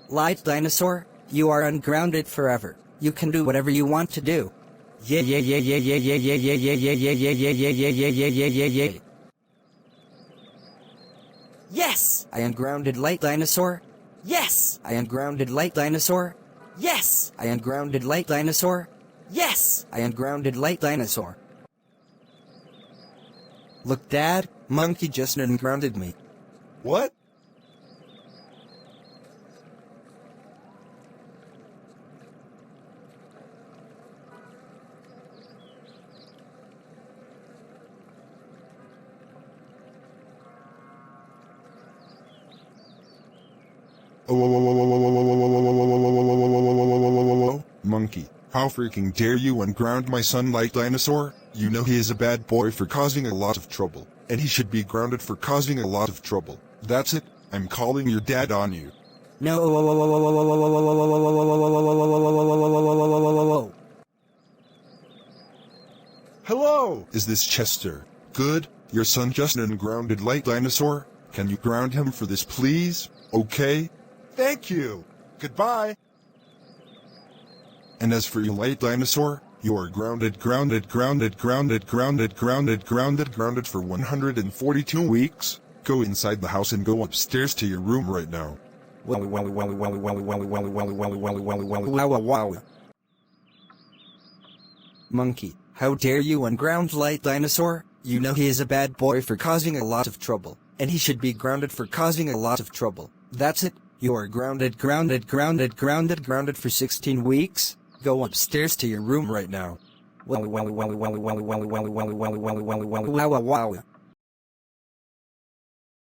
Light Dinosaur, you are ungrounded forever. You can do whatever you want to do. Yeah yeah yeah yeah yeah yeah yeah yeah yeah yeah yeah yeah yeah yeah yeah yeah yeah yeah yeah yeah. Yes! I ungrounded Light Dinosaur. Yes! I ungrounded Light Dinosaur. Yes! I ungrounded Light Dinosaur. Yes! I ungrounded Light Dinosaur. Look, Dad, Monkey just ungrounded me. What? Monkey, how freaking dare you unground my son Light Dinosaur? You know he is a bad boy for causing a lot of trouble, and he should be grounded for causing a lot of trouble. That's it, I'm calling your dad on you. No. Hello! Is this Chester? Good, your son just ungrounded Light Dinosaur. Can you ground him for this, please? Okay? Thank you! Goodbye! And as for you, Light Dinosaur, you are grounded for 142 weeks. Go inside the house and go upstairs to your room right now. Monkey, how dare you unground Light Dinosaur? You know he is a bad boy for causing a lot of trouble, and he should be grounded for causing a lot of trouble. That's it, you are grounded for 16 weeks. Go upstairs to your room right now.